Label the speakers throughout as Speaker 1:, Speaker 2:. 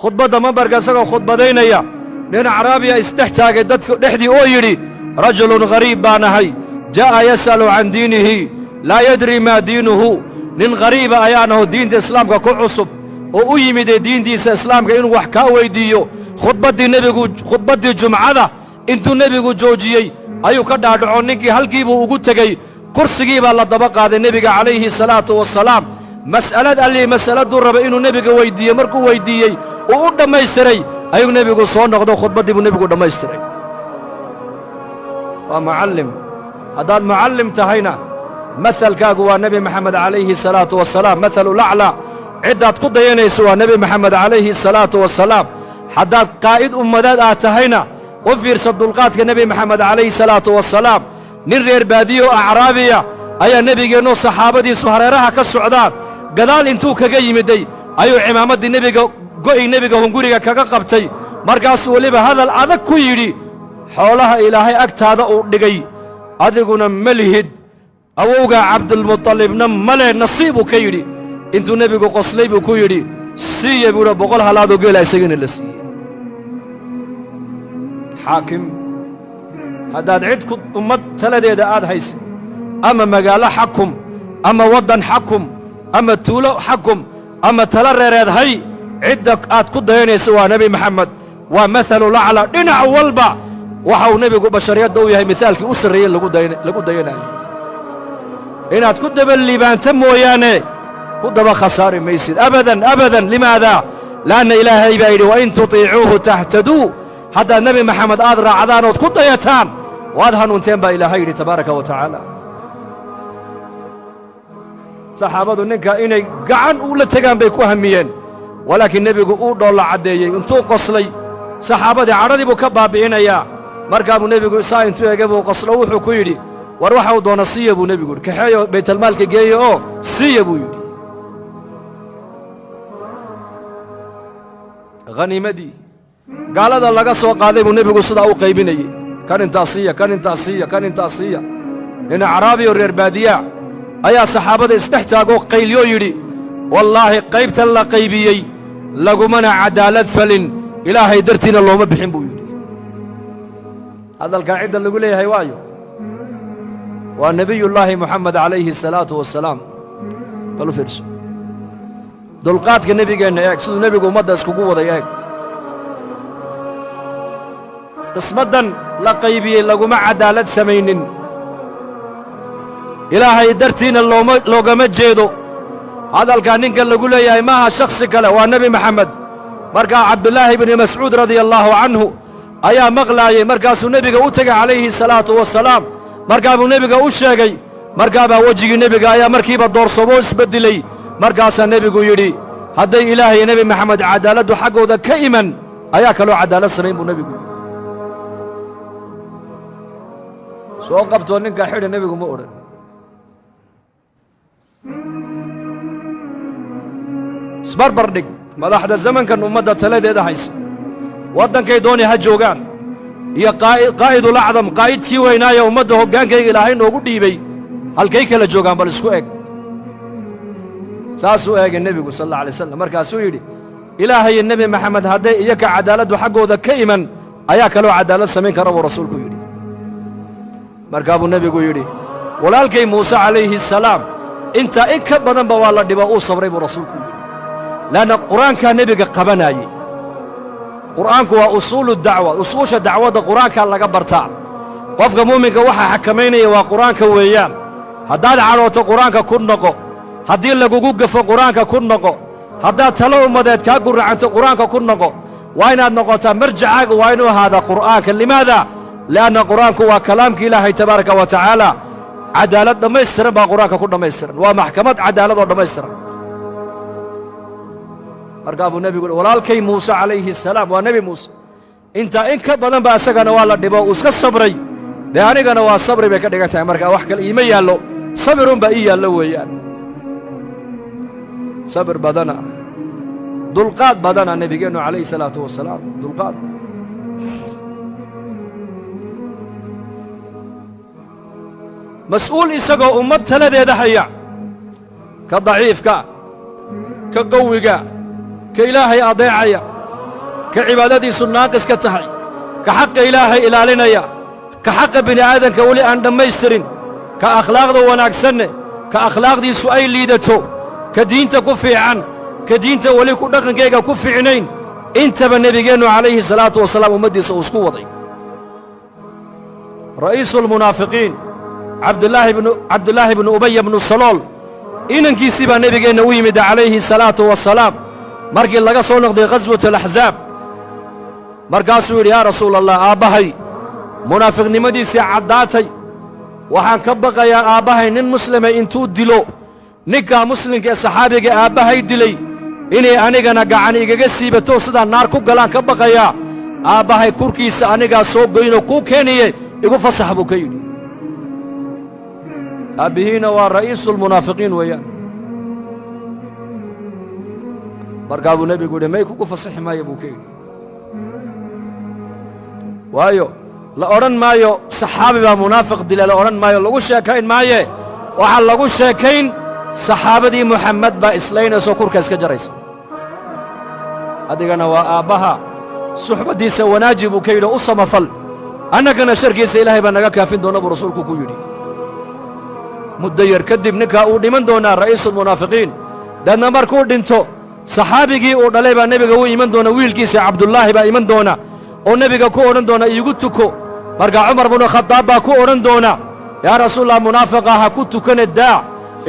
Speaker 1: khudbadda mambarka isagoo khudbadaynaya nin acraabiya isdhextaagay dadka dhexdii oo yidhi rajulun ghariib baan ahay jaa'a yas'alu can diinihi laa yadri maa diinuhu nin ghariiba ayaan aho diinta islaamka ku cusub oo u yimidee diintiisa islaamka inuu wax kaa weyddiiyo khudbaddii jumcada intuu nebigu joojiyey ayuu ka dhaadhaco ninkii halkiibuu ugu tegey kursigii baa la daba qaaday nebiga calayhi salaatu wassalaam mas'alad allii mas'aladuu raba inuu nebiga weyddiiye markuu weyddiiyey uu u dhammaystiray ayuu nebigu soo noqdo khudbaddii buu nebigu dhammaystiray waa mucallim haddaad mucallim tahayna mahalkaagu waa nebi maxamed calayhi salaatu wassalaam mahalulaclaa ciddaad ku dayanayso waa nebi maxamed calayhi salaatu wassalaam haddaad qaa'id ummadeed aad tahayna u fiirsa dulqaadka nebi maxamed calayhi salaatu wassalaam nin reer baadiyo oo acraabiya ayaa nebigeennoo saxaabadiisu hareeraha ka socdaan gadaal intuu kaga yimiday ayuu cimaamaddii go'i nebiga hunguriga kaga qabtay markaasuu weliba hadal adag ku yidhi xoolaha ilaahay agtaada uu dhigay adiguna ma lihid awowgaa cabdulmutalibna male nasiibuu ka yidhi intuu nebigu qoslay buu ku yidhi siiya buudha 100 halaadoo geela isagiina la siiyey xaakim haddaad cid ku ummad taladeeda aad haysid ama magaalo xakum ama waddan xakum ama tuulo xakum ama tala reereed hay cidda aad ku dayanaysa waa nebi maxamed waa mahalulaclaa dhinac walba waxa uu nebigu bashariyadda u yahay mihaalkii u sarreeyey lagu dayanayo inaad ku daba liibaanta mooyaane ku daba khasaari maysid abadan abadan limaada la'anna ilaahay baa yidhi wain tutiicuuhu tahtaduu haddaad nebi maxamed aad raacdaan ood ku dayataan waad hanuunteen baa ilaahay yidhi tabaaraka wa tacaala saxaabadu ninka inay gacan ula tegaan bay ku hamiyeen walaakiin nebigu uu dhoolla caddeeyey intuu qoslay saxaabadii cadhadii buu ka baabbi'inayaa markaa buu nebigu saa intuu ege buu qoslo wuxuu ku yidhi war waxa uu doona siiya buu nebigu yidhi kaxeeyo baytalmaalka geeyo oo siiya buu yidhi haniimadii gaalada laga soo qaaday buu nebigu sidaa u qaybinayey kan intaa siiya kan intaa siiya kan intaa siiya nin acraabiyo reer baadiyaa ayaa saxaabada isdhex taagoo qayliyoo yidhi wallaahi qaybtan la qaybiyey lagumana cadaalad falin ilaahay dartiina looma bixin buu yidhi hadalkaa cidda lagu leeyahay waayo waa nebiyullaahi moxamed calayhi salaatu wassalaam balu fiirso dulqaadka nebigeenna eeg siduu nebigu ummadda iskugu waday eeg qismaddan la qaybiyey laguma cadaalad samaynin ilaahay dartiina loogama jeedo hadalkaa ninkan lagu leeyahay maaha shakhsi kale waa nebi maxamed markaa cabdulaahi bni mascuud radia allaahu canhu ayaa maqlaayey markaasuu nebiga u tegey calayhi salaatu wassalaam markaa buu nebiga u sheegay markaabaa wejigii nebiga ayaa markiiba doorsomoo isbeddelay markaasaa nebigu yidhi hadday ilaahay nebi maxamed cadaaladdu xaggooda ka iman ayaa kaloo cadaalad samayn buu nebigu yidhi soo qabtoo ninkaa xidha nebigu ma odhan isbarbar dhig madaxda zamankan ummadda taladeeda haysa waddankay dooni ha joogaan iyo qaa'idulacdam qaa'idkii weynaaya ummadda hoggaankayga ilaahay noogu dhiibay halkay kala joogaan bal isku eg saasuu eegay nebigu sal alla alay slam markaasuu yidhi ilaahayo nebi maxamed hadday iyaka cadaaladdu xaggooda ka iman ayaa kaloo cadaalad samayn kara buu rasuulku yidhi markaa buu nebigu yidhi walaalkay muuse calayhi asalaam intaa in ka badanba waa la dhibo uu sabray buu rasuulku yidhi leanna qur'aankaa nebiga qabanaayey qur'aanku waa usuulu dacwa usuusha dacwadda qur'aankaa laga bartaa qofka muuminka waxaa xakamaynaya waa qur'aanka weeyaan haddaad cadhooto qur'aanka ku noqo haddii lagugu gafo qur'aanka ku noqo haddaad talo ummadeed kaa gurracanto qur'aanka ku noqo waa inaad noqotaa marjacaaga waa inuu ahaadaa qur'aanka limaada li'anna qur'aanku waa kalaamka ilaahay tabaaraka wa tacaala cadaalad dhammaystiran baa qur'aanka ku dhammaystiran waa maxkamad cadaalad oo dhammaystiran markaa buu nebigu yidhi walaalkay muuse calayhi asalaam waa nebi muuse intaa in ka badan ba isagana waa la dhibo uu iska sabray dee anigana waa sabri bay ka dhigan tahay markaa wax kale iima yaallo sabirunbaa ii yaallo weeyaan sabir badana dulqaad badana nebigeennu calayhi salaatu wasalaam dulqaad mas'uul isagoo ummad taladeeda haya ka daciifka ka qawiga ka ilaahay adeecaya ka cibaadadiisu naaqis ka tahay ka xaqa ilaahay ilaalinaya ka xaqa bini aadanka weli aan dhammaystirin ka akhlaaqda wanaagsanne ka akhlaaqdiisu ay liidato ka diinta ku fiican ka diinta weli ku dhaqankayga ku fiicnayn intaba nebigeennu calayhi salaatu wasalaam ummaddiisa uu isku waday ra'iisulmunaafiqiin cabdulaahi bnu ubaya bnu salool inankiisii baa nebigeenna u yimid calayhi salaatu wasalaam markii laga soo noqday ghaswat alaxsaab markaasuu yidhi yaa rasuula allah aabbahay munaafiqnimadiisii caddaatay waxaan ka baqayaa aabbahay nin muslima intuu dilo ninkaa muslimka ee saxaabiga aabbahay dilay inay anigana gacan igaga siibato sidaa naar ku galaan ka baqayaa aabbahay kurkiisa anigaa soo goynoo kuu keeniye igu fasax buu ka yidhi aabbihiina waa ra'iisulmunaafiqiin weeyaan markaa buu nebigu yidhi may kugu fasaxi maayo buu ka yidhi waayo la odhan maayo saxaabi baa munaafiq dila la odhan maayo lagu sheekayn maaye waxaa lagu sheekayn saxaabadii muxammed baa islaynayso kurka iska jaraysa adigana waa aabbaha suxbaddiisa wanaaji buu ka yidhi u samafal annagana sharkiisa ilaahay baa naga kaafin doona buu rasuulku ku yidhi muddo yar kadib ninkaa uu dhiman doonaa ra'iisulmunaafiqiin dadna markuu dhinto saxaabigii uu dhalay baa nebiga u iman doona wiilkiisa cabdullaahi baa iman doona oo nebiga ku odhan doona iigu tuko markaa cumar bnu khadaab baa ku odhan doona yaa rasuulallah munaafiqa ha ku tukane daa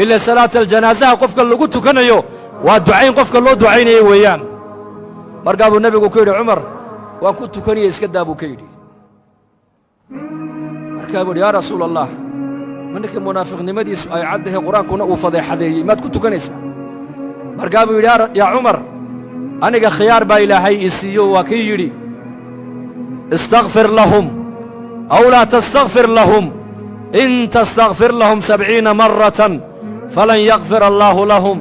Speaker 1: ila salaata aljanaasaha qofka lagu tukanayo waa ducayn qofka loo ducaynayo weeyaan markaa buu nebigu ku yidhi cumar waan ku tukaniye iska daa buu ka yidhi markaa buu yidhi yaa rasuula allah ma ninkii munaafiqnimadiisu ay caddahay qur-aankuna uu fadeexadeeyey maad ku tukanaysaa markaa buu yidhi yaa cumar aniga khiyaar baa ilaahay ii siiyo waa kii yidhi istakfir lahum aw laa tastakfir lahum in tastakfir lahum 70 maratan falan yakfir allaahu lahum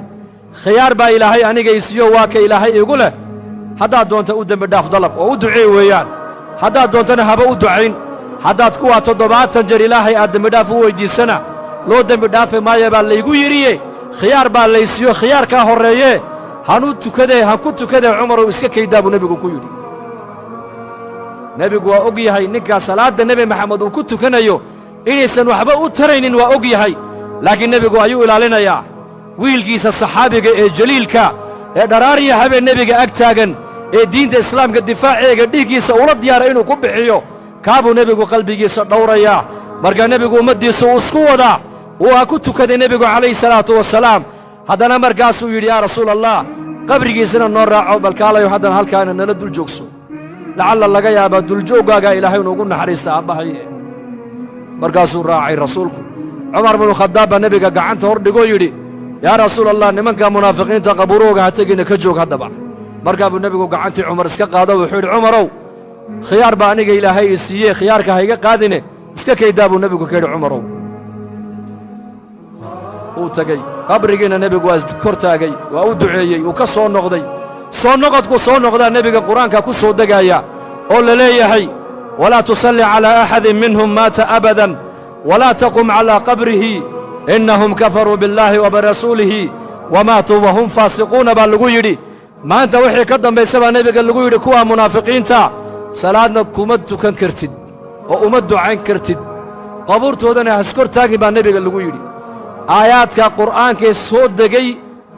Speaker 1: khiyaar baa ilaahay aniga ii siiyo waa ka ilaahay igu leh haddaad doonta u dembi dhaaf dalab oo u duceey weeyaan haddaad doontana haba u ducayn haddaad kuwaa 70 jeer ilaahay aad dembidhaaf u weyddiisana loo dembi dhaafi maaya baa laygu yidhiye khiyaar baa laysiiyo khiyaarkaa horreeye han ku tukadee cumarow iska kaydaa buu nebigu ku yidhi nebigu waa og yahay ninkaa salaadda nebi maxamed uu ku tukanayo inaysan waxba u taraynin waa og yahay laakiin nebigu ayuu ilaalinayaa wiilkiisa saxaabiga ee jaliilka ee dharaariya habeen nebiga ag taagan ee diinta islaamka difaaceega dhiiggiisa ula diyaaray inuu ku bixiyo kaabuu nebigu qalbigiisa dhowrayaa markaa nebigu ummaddiisa uu isku wadaa uu ha ku tukaday nebigu calayhi salaatu wasalaam haddana markaasuu yidhi yaa rasuula allah qabrigiisana noo raaco balkaalayo haddana halkaana nala dul joogso lacalla laga yaabaa duljooggaagaa ilaahay inuugu naxariista aabbahaye markaasuu raacay rasuulku cumar binu khadaab baa nebiga gacanta hor dhigoo yidhi yaa rasuula allah nimanka munaafiqiinta qabuurooga ha tegina ka joog haddaba markaa buu nebigu gacantii cumar iska qaado wuxuu yidhi cumarow khiyaar baa aniga ilaahay ii siiyee khiyaarka ha iga qaadine iska kaydaa buu nebigu ka yidhi cumarow uu tegey qabrigiina nebigu waa kor taagay waa u duceeyey uu ka soo noqday soo noqodku soo noqdaa nebiga qur-aanka ku soo degaaya oo la leeyahay walaa tusalli calaa axadin minhum maata abadan walaa taqum calaa qabrihi innahum kafaruu billaahi wa birasuulihi wamaatuu wahum faasiquuna baa lagu yidhi maanta wixii ka dambaysa baa nebiga lagu yidhi kuwaa munaafiqiinta salaadna kuma tukan kartid oo uma ducayn kartid qabuurtoodana haskor taagin baa nebiga lagu yidhi aayaadka qur'aankee soo degay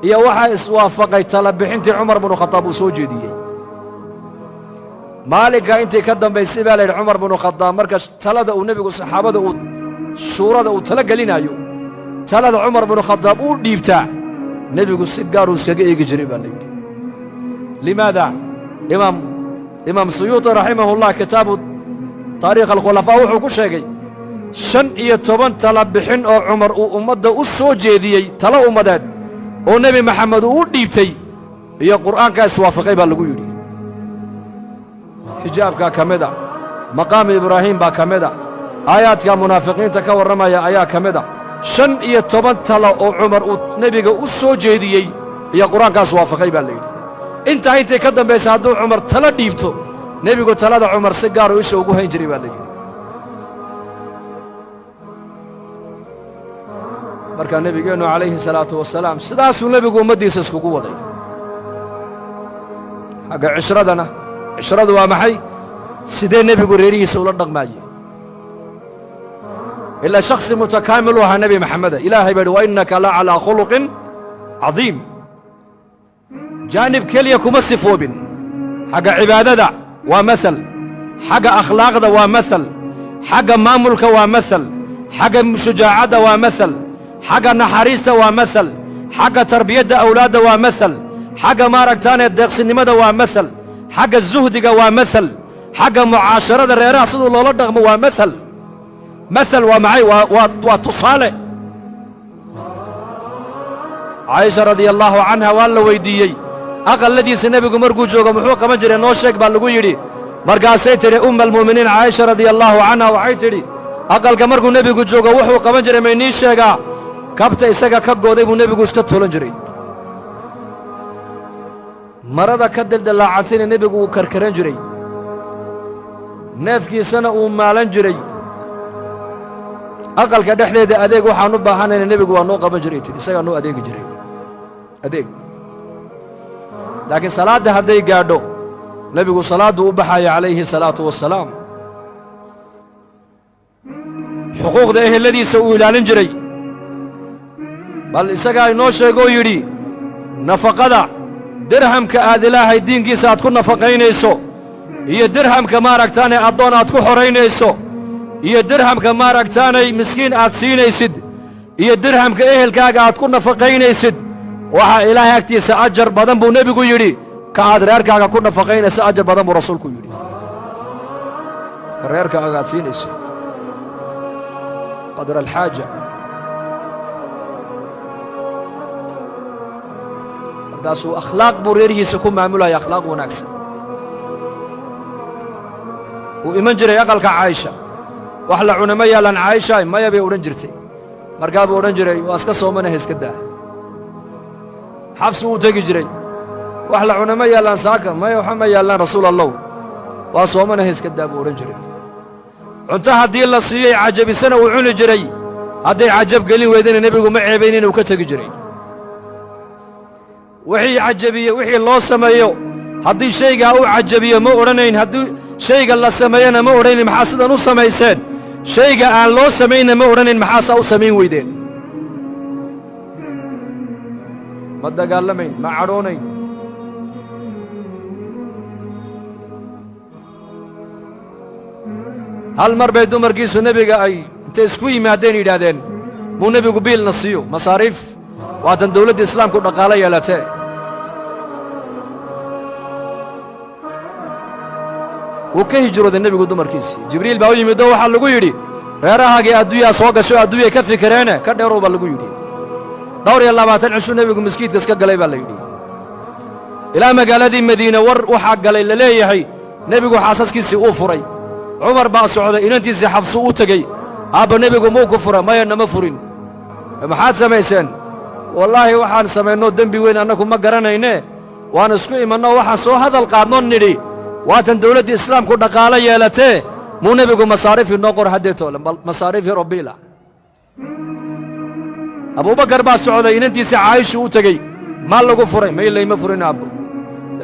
Speaker 1: iyo waxaa iswaafaqay tala bixintii cumar binu khadaab uu soo jeediyey maalinkaa intii ka dambaysay baa la yidhi cumar binu khadaab marka talada uu nebigu saxaabada uu shuurada uu tala gelinaayo talada cumar binu khadaab uu dhiibtaa nebigu si gaaruu iskaga eegi jiray baa la yidhi limaada imaam suyuuti raximahullah kitaabu taariikh alkhulafaa wuxuu ku sheegay 15 tala bixin oo cumar uu ummadda u soo jeediyey talo ummadeed oo nebi maxamed uu u dhiibtay iyo qur'aankaa iswaafaqay baa lagu yidhi xijaabkaa ka mida maqaamu ibraahiim baa ka mida aayaadka munaafiqiinta ka warramaya ayaa ka mida 15 talo oo cumar uu nebiga u soo jeediyey iyo qur'aankaas waafaqay baa la yidhi intaa intay ka dambaysa hadduu cumar talo dhiibto nebigu talada cumar si gaaruu isha ugu hayn jiray baa la yidhi markaa nebigeennu calayhi salaatu wasalaam sidaasuu nebigu ummaddiisa iskugu waday xagga cishradana cishradu waa maxay sidee nebigu reerihiisa ula dhaqmaaye ilaa shakhsi mutakaamil u ahaa nebi maxameda ilaahay baa yidhi wa innaka la calaa khuluqin cadiim jaanib keliya kuma sifoobin xagga cibaadada waa masal xagga akhlaaqda waa masal xagga maamulka waa masal xagga shujaacadda waa masal xagga naxariista waa masal xagga tarbiyadda awlaadda waa masal xagga maaragtaanee deeqsinimada waa masal xagga zuhdiga waa masal xagga mucaasharada reeraha siduu loola dhaqmo waa masal masal waa maxay waa tusaale caaisha radia allaahu canha waa la weyddiiyey aqalladiisa nebigu markuu joogo muxuu qaban jiray noo sheeg baa lagu yidhi markaasay tidhi umma almu'miniin caaisha radia allaahu canha waxay tidhi aqalka markuu nebigu joogo wuxuu qaban jiray maynii sheegaa kabta isaga ka gooday buu nebigu iska tuulan jiray marada ka dildillaacantina nebigu wuu karkaran jiray neefkiisana uu maalan jiray aqalka dhexdeeda adeeg waxaan u baahanayna nebigu waa noo qaban jiray tidhi isagaa noo adeegi jiray adeeg laakiin salaadda hadday gaadho nebigu salaadduu u baxaya calayhi salaatu wassalaam xuquuqda eheladiisa uu ilaalin jiray bal isagaa inoo sheegoo yidhi nafaqada dirhamka aad ilaahay diinkiisa aad ku nafaqaynayso iyo dirhamka maaragtaanay addoon aad ku xoraynayso iyo dirhamka maaragtaanay miskiin aad siinaysid iyo dirhamka ehelkaaga aad ku nafaqaynaysid waxaa ilaahay agtiisa ajar badan buu nebigu yidhi ka aad reerkaaga ku nafaqaynaysa ajar badan buu rasuulku yidhi ka reerkaaga aad siinayso qadra alxaaja markaasuu akhlaaq buu reerihiisa ku maamulaya akhlaaq wanaagsan wuu iman jiray aqalka caayisha wax la cuna ma yaallaan caayisha maya bay odhan jirtay markaa buu odhan jiray waa iska soomanaha iska daa xabsi wuu tegi jiray wax la cuna ma yaallaan saaka maya waxa ma yaallaan rasuul allow waa soomanaha iska daa buu odhan jiray cunto haddii la siiyey cajabisana uu cuni jiray hadday cajab gelin weydana nebigu ma ceebayn inuu ka tegi jiray wixii cajabiye wixii loo sameeyo haddii shaygaa uu cajabiyo ma odhanayn haddii shayga la sameeyana ma odhanayn maxaa sidan u samayseen shayga aan loo samaynna ma odhanayn maxaasaa u samayn weydeen ma dagaalamayn ma cadhoonayn hal mar bay dumarkiisu nebiga ay intay isku yimaadeen yidhaahdeen muu nebigu biilna siiyo masaariif waatan dawladda islaamku dhaqaalo yeelatee wuu ka hijrooday nebigu dumarkiisii jibriil baa u yimid oo waxaa lagu yidhi reerahaagii adduunyaa soo gasho adduunyay ka fikireene ka dheerow baa lagu yidhi 22 cishuu nebigu maskiidka iska galay baa la yidhi ilaa magaaladii madiine war waxaa galay la leeyahay nebigu xaasaskiisii uu furay cumar baa socday inantiisii xabsuu u tegey aabba nebigu muu ku fura maya nama furin maxaad samayseen wallaahi waxaan samaynoo dembi weyn annagu ma garanayne waan isku imannoo waxaan soo hadal qaadnoo nidhi waatan dawladdii islaamku dhaqaalo yeelatee muu nebigu masaariif inoo qor haddeetoo masaariif yaroo biila abuubakar baa socday inantiisii caayishuu u tegey maa lagu furay maylayma furin aabbo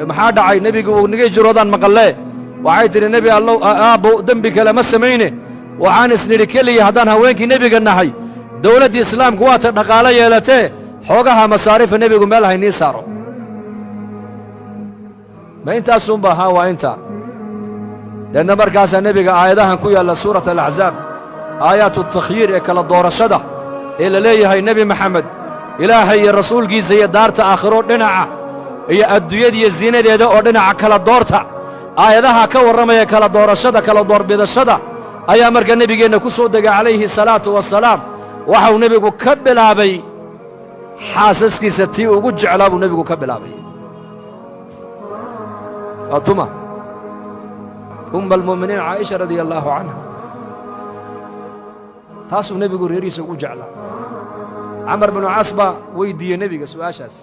Speaker 1: maxaa dhacay nebigu uu niga jiroodaan maqallee waxay tidhi nebi allow aabbo dembi kale ma samayne waxaan isnidhi keliya haddaan haweenkii nebiga nahay dawladdii islaamku waata dhaqaalo yeelatee xoogaha masaariifa nebigu meel haynii saaro ma intaasuunba haa waa intaa deedna markaasaa nebiga aayadahan ku yaalla suurat alaxzaab aayaatu takhyiir ee kala doorashada ee la leeyahay nebi maxamed ilaahay iyo rasuulkiisa iyo daarta aakhiro dhinaca iyo adduunyadiiyo ziinadeeda oo dhinaca kala doorta aayadaha ka warramaya kala doorashada kala doorbidashada ayaa marka nebigeenna ku soo degay calayhi salaatu wassalaam waxau nebigu ka bilaabay xaasaskiisa tii ugu jeclaa buu nebigu ka bilaabay waa tuma umma almu'miniin caaisha radia allaahu canha taasuu nebigu reerihiisa ugu jeclaa camar binu caas baa weyddiiyey nebiga su'aashaas